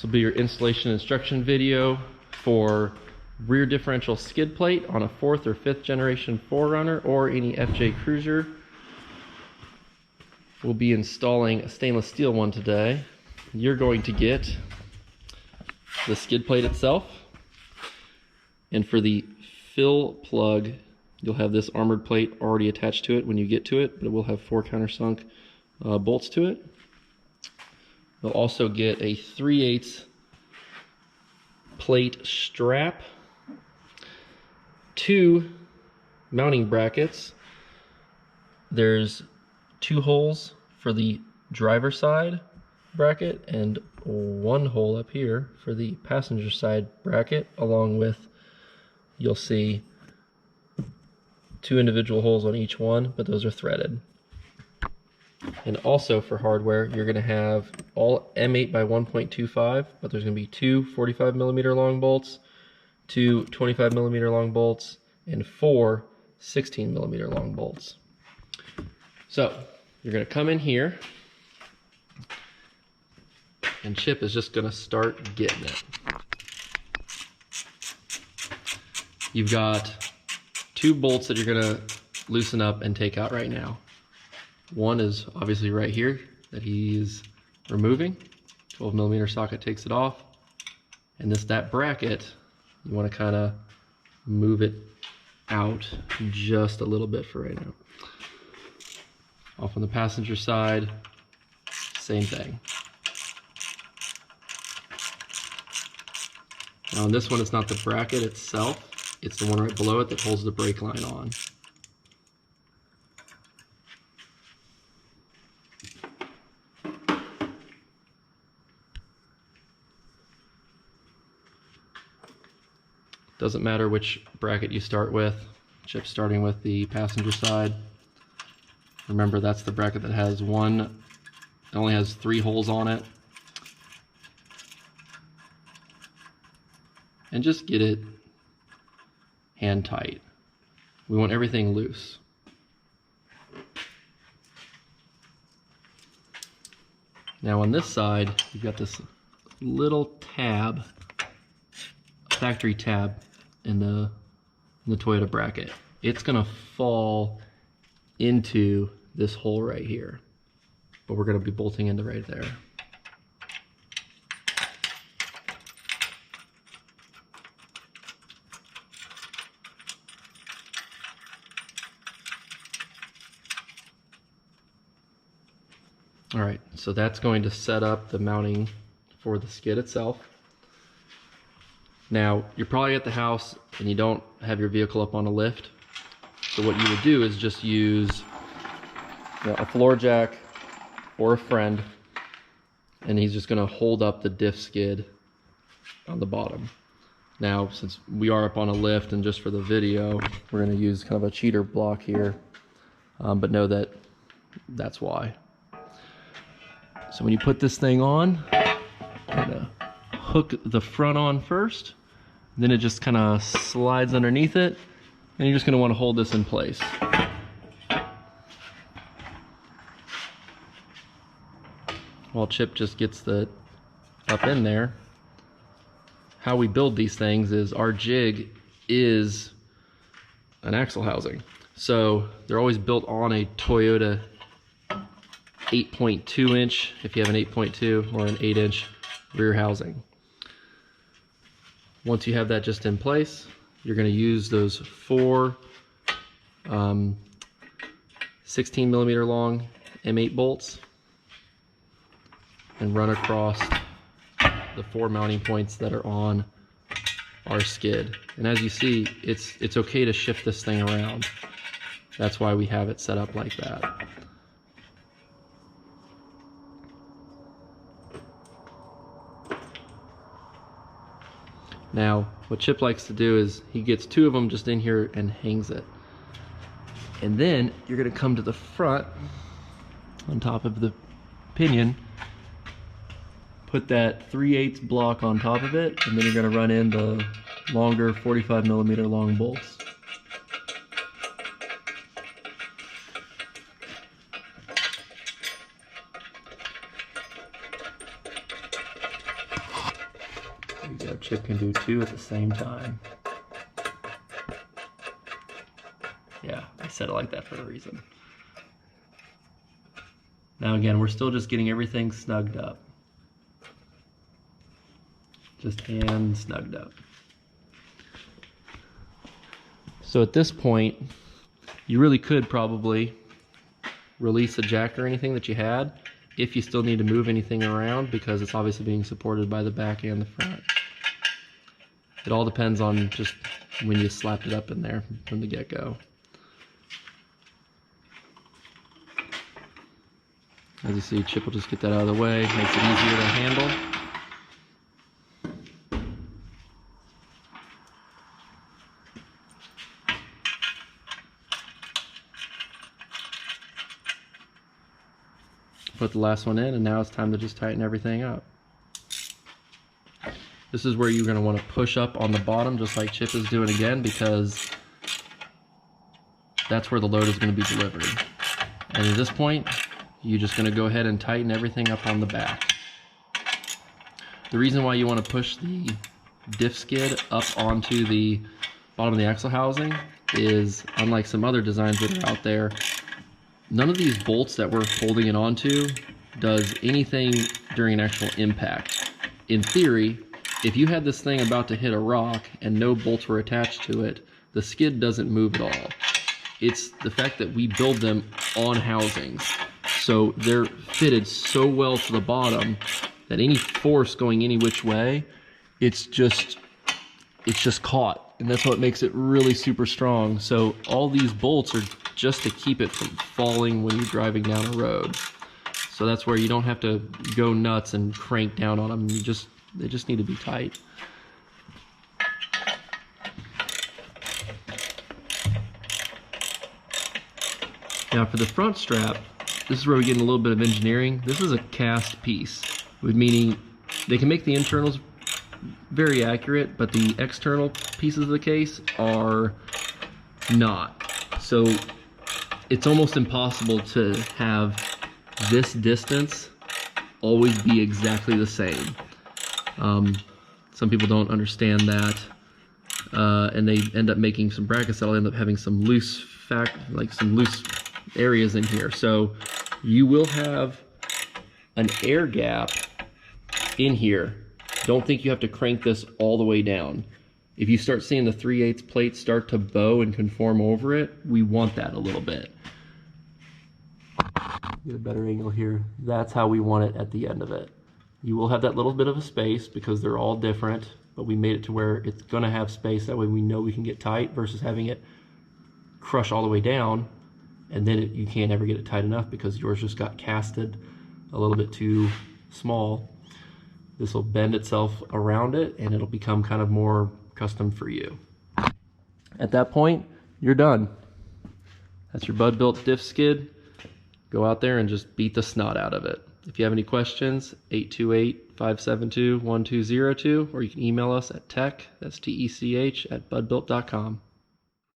will be your installation instruction video for rear differential skid plate on a 4th or 5th generation 4Runner or any FJ Cruiser. We'll be installing a stainless steel one today. You're going to get the skid plate itself, and for the fill plug you'll have this armored plate already attached to it when you get to it, but it will have 4 countersunk bolts to it. You'll also get a 3/8 plate strap, 2 mounting brackets. There's 2 holes for the driver's side bracket and 1 hole up here for the passenger side bracket, along with, you'll see 2 individual holes on each one, but those are threaded. And also for hardware, you're going to have all M8 by 1.25, but there's going to be 2 45mm long bolts, 2 25mm long bolts, and 4 16mm long bolts. So you're going to come in here, and Chip is just going to start getting it. You've got 2 bolts that you're going to loosen up and take out right now. One is obviously right here that he's removing. 12mm socket takes it off. And that bracket, you want to kind of move it out just a little bit for right now. Off on the passenger side, same thing. Now on this one, it's not the bracket itself, it's the one right below it that holds the brake line on. Doesn't matter which bracket you start with. Chip's starting with the passenger side. Remember, that's the bracket that has it only has 3 holes on it. And just get it hand tight. We want everything loose. Now on this side, you've got this little tab, factory tab in the Toyota bracket. It's gonna fall into this hole right here, but we're gonna be bolting into right there. All right, so that's going to set up the mounting for the skid itself. Now, you're probably at the house and you don't have your vehicle up on a lift. So what you would do is just use a floor jack or a friend, and he's just gonna hold up the diff skid on the bottom. Now, since we are up on a lift and just for the video, we're gonna use kind of a cheater block here, but know that that's why. So when you put this thing on, you're gonna hook the front on first, then it just kind of slides underneath it, and you're just gonna wanna hold this in place. While Chip just gets the up in there, how we build these things is our jig is an axle housing. So they're always built on a Toyota 8.2 inch, if you have an 8.2, or an 8-inch rear housing. Once you have that just in place, you're going to use those 4 16mm long M8 bolts and run across the 4 mounting points that are on our skid. And as you see, it's okay to shift this thing around. That's why we have it set up like that. Now, what Chip likes to do is he gets 2 of them just in here and hangs it. And then you're gonna come to the front on top of the pinion, put that 3/8 block on top of it, and then you're gonna run in the longer 45mm long bolts. Yeah, Chip can do 2 at the same time. Yeah, I said it like that for a reason. Now again, we're still just getting everything snugged up. Just hand snugged up. So at this point, you really could probably release a jack or anything that you had if you still need to move anything around, because it's obviously being supported by the back and the front. It all depends on just when you slapped it up in there from the get-go. As you see, Chip will just get that out of the way, makes it easier to handle. Put the last one in, and now it's time to just tighten everything up. This is where you're going to want to push up on the bottom, just like Chip is doing again, because that's where the load is going to be delivered. And at this point, you're just going to go ahead and tighten everything up on the back. The reason why you want to push the diff skid up onto the bottom of the axle housing is, unlike some other designs that are out there, none of these bolts that we're holding it onto does anything during an actual impact. In theory, if you had this thing about to hit a rock and no bolts were attached to it, the skid doesn't move at all. It's the fact that we build them on housings. So they're fitted so well to the bottom that any force going any which way, it's just caught. And that's what makes it really super strong. So all these bolts are just to keep it from falling when you're driving down a road. So that's where you don't have to go nuts and crank down on them. They just need to be tight. Now for the front strap, this is where we get in a little bit of engineering. This is a cast piece, meaning they can make the internals very accurate, but the external pieces of the case are not. So it's almost impossible to have this distance always be exactly the same. Some people don't understand that, and they end up making some brackets that'll end up having some loose areas in here. So you will have an air gap in here. Don't think you have to crank this all the way down. If you start seeing the 3/8 plate start to bow and conform over it, we want that a little bit. Get a better angle here. That's how we want it at the end of it. You will have that little bit of a space because they're all different, but we made it to where it's gonna have space. That way we know we can get tight versus having it crush all the way down, and then you can't ever get it tight enough because yours just got casted a little bit too small. This will bend itself around it and it'll become kind of more custom for you. At that point, you're done. That's your BudBuilt diff skid. Go out there and just beat the snot out of it. If you have any questions, 828-572-1202, or you can email us at tech, that's TECH, @budbuilt.com.